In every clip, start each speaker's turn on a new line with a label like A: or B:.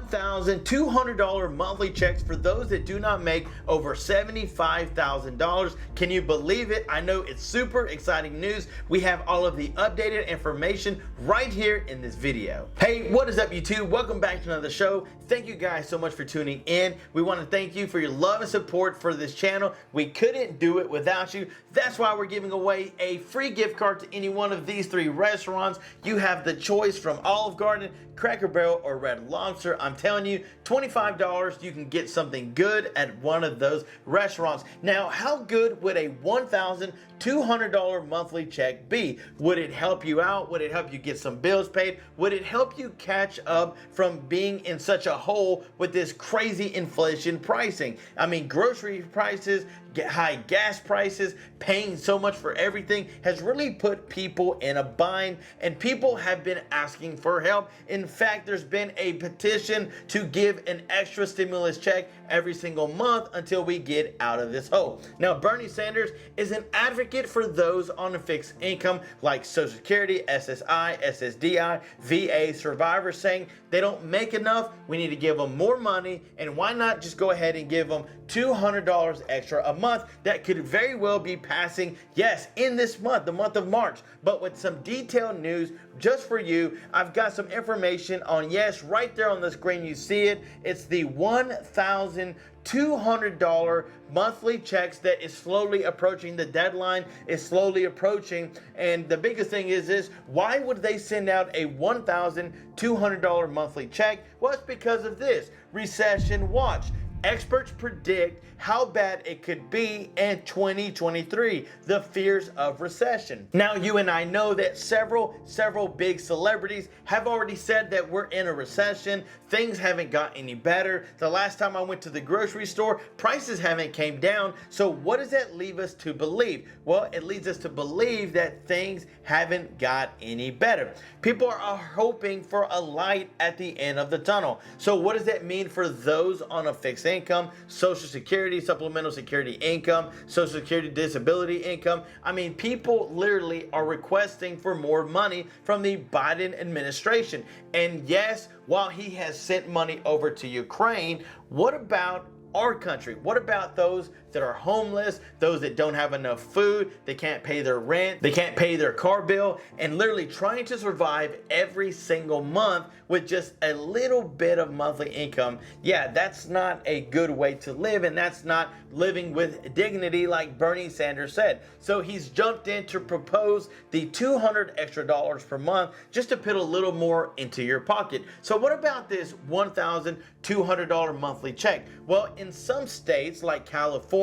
A: $1,200 monthly checks for those that do not make over $75,000. Can you believe it? I know it's super exciting news. We have all of the updated information right here in this video. Hey, what is up, YouTube? Welcome back to another show. Thank you guys so much for tuning in. We want to thank you for your love and support for this channel. We couldn't do it without you. That's why we're giving away a free gift card to any one of these three restaurants. You have the choice from Olive Garden, Cracker Barrel, or Red Lobster. I'm telling you, $25, you can get something good at one of those restaurants. Now, how good would a $1,200 monthly check be? Would it help you out? Would it help you get some bills paid? Would it help you catch up from being in such a hole with this crazy inflation pricing? I mean, grocery prices, high gas prices, paying so much for everything has really put people in a bind, and people have been asking for help. In fact, there's been a petition to give an extra stimulus check every single month until we get out of this hole. Now, Bernie Sanders is an advocate for those on a fixed income like Social Security, SSI, SSDI, VA, survivors, saying they don't make enough, we need to give them more money, and why not just go ahead and give them $200 extra a month that could very well be passing, yes, in this month, the month of March. But with some detailed news just for you, I've got some information on, yes, right there on the screen, you see it. It's the $1,200 monthly checks that is slowly approaching. The deadline is slowly approaching. And the biggest thing is this: why would they send out a $1,200 monthly check? Well, it's because of this recession watch. Experts predict how bad it could be in 2023, the fears of recession. Now, you and I know that several big celebrities have already said that we're in a recession. Things haven't got any better. The last time I went to the grocery store, prices haven't came down. So what does that leave us to believe? Well, it leads us to believe that things haven't got any better. People are hoping for a light at the end of the tunnel. So what does that mean for those on a fixed income, Social Security, supplemental security income, Social Security disability income? I mean, people literally are requesting for more money from the Biden administration. And yes, while he has sent money over to Ukraine, what about our country? What about those that are homeless, those that don't have enough food, they can't pay their rent, they can't pay their car bill, and literally trying to survive every single month with just a little bit of monthly income? Yeah, that's not a good way to live, and that's not living with dignity like Bernie Sanders said. So he's jumped in to propose the $200 extra per month just to put a little more into your pocket. So what about this $1,200 monthly check? Well, in some states like California,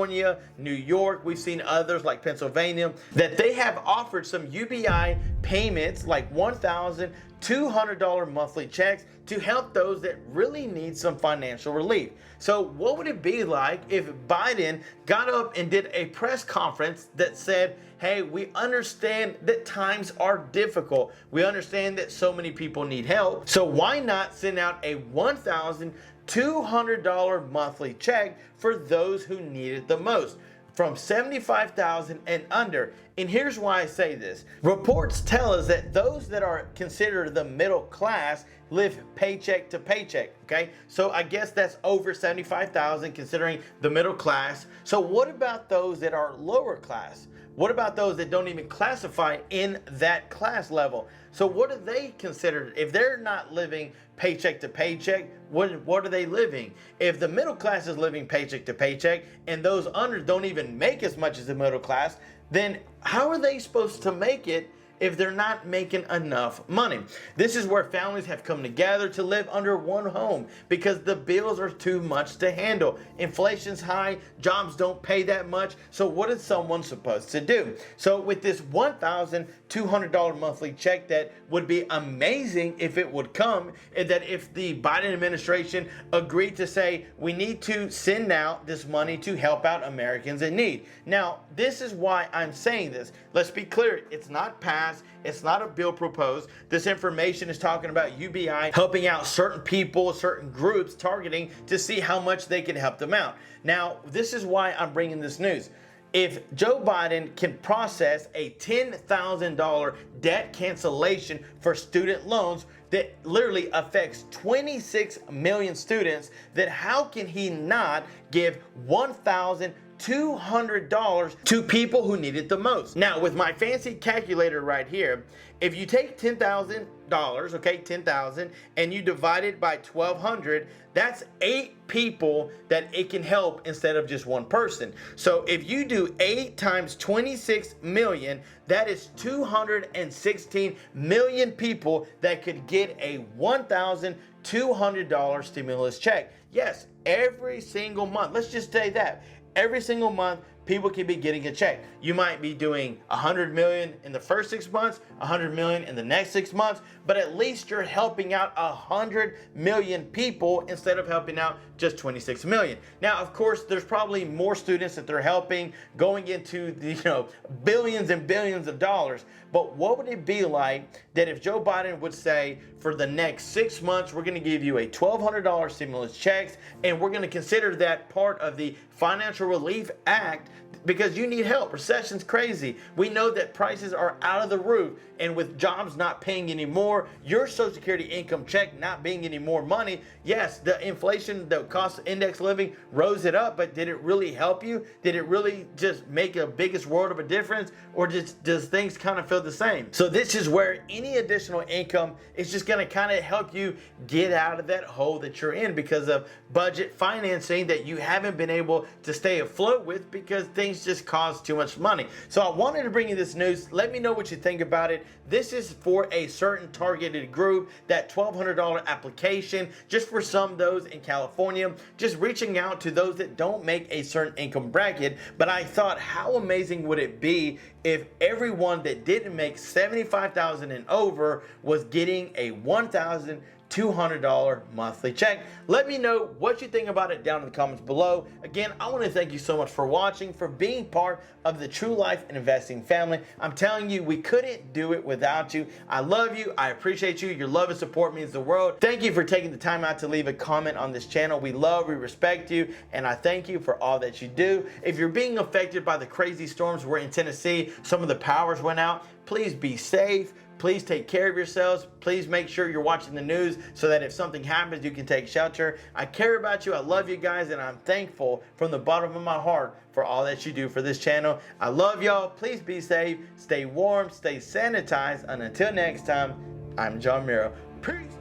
A: New York, we've seen others like Pennsylvania, that they have offered some UBI payments like $1,200 monthly checks to help those that really need some financial relief. So what would it be like if Biden got up and did a press conference that said, hey, we understand that times are difficult. We understand that so many people need help. So why not send out a $1,200 monthly check for those who need it the most, from $75,000 and under? And here's why I say this. Reports tell us that those that are considered the middle class live paycheck to paycheck, okay? So I guess that's over $75,000 considering the middle class. So what about those that are lower class? What about those that don't even classify in that class level? So what are they considered? If they're not living paycheck to paycheck, what are they living? If the middle class is living paycheck to paycheck and those under don't even make as much as the middle class, then how are they supposed to make it if they're not making enough money? This is where families have come together to live under one home because the bills are too much to handle. Inflation's high, jobs don't pay that much, so what is someone supposed to do? So with this $1,200 monthly check, that would be amazing if it would come, and that if the Biden administration agreed to say, we need to send out this money to help out Americans in need. Now, this is why I'm saying this. Let's be clear, it's not passed. It's not a bill proposed. This information is talking about UBI helping out certain people, certain groups, targeting to see how much they can help them out. Now, this is why I'm bringing this news. If Joe Biden can process a $10,000 debt cancellation for student loans, that literally affects 26 million students, then how can he not give $1,200 to people who need it the most? Now, with my fancy calculator right here, if you take $10,000, okay, 10,000, and you divide it by 1,200, that's 8 people that it can help instead of just one person. So if you do 8 times 26 million, that is 216 million people that could get a $1,200 stimulus check. Yes, every single month. Let's just say that. Every single month, people can be getting a check. You might be doing 100 million in the first 6 months, 100 million in the next 6 months, but at least you're helping out 100 million people instead of helping out just 26 million. Now, of course, there's probably more students that they're helping going into the, billions and billions of dollars. But what would it be like that if Joe Biden would say, for the next 6 months, we're going to give you a $1,200 stimulus checks, and we're going to consider that part of the Financial Relief Act because you need help. Recession's crazy. We know that prices are out of the roof, and with jobs not paying anymore, your Social Security income check not being any more money, yes, the inflation, the cost of index living rose it up, but did it really help you? Did it really just make a biggest world of a difference, or just does things kind of feel the same? So this is where any additional income is just going to kind of help you get out of that hole that you're in because of budget financing that you haven't been able to stay afloat with because things just cost too much money. So I wanted to bring you this news. Let me know what you think about it. This is for a certain targeted group, that $1,200 application, just for some of those in California, just reaching out to those that don't make a certain income bracket. But I thought, how amazing would it be if everyone that didn't make $75,000 and over was getting a $1,200 monthly check? Let me know what you think about it down in the comments below. Again, I want to thank you so much for watching, for being part of the True Life Investing family. I'm telling you, we couldn't do it without you. I love you. I appreciate you. Your love and support means the world. Thank you for taking the time out to leave a comment on this channel. We love, we respect you, and I thank you for all that you do. If you're being affected by the crazy storms, we're in Tennessee, some of the powers went out. Please be safe. Please take care of yourselves. Please make sure you're watching the news so that if something happens, you can take shelter. I care about you. I love you guys, and I'm thankful from the bottom of my heart for all that you do for this channel. I love y'all. Please be safe. Stay warm. Stay sanitized. And until next time, I'm John Miro. Peace.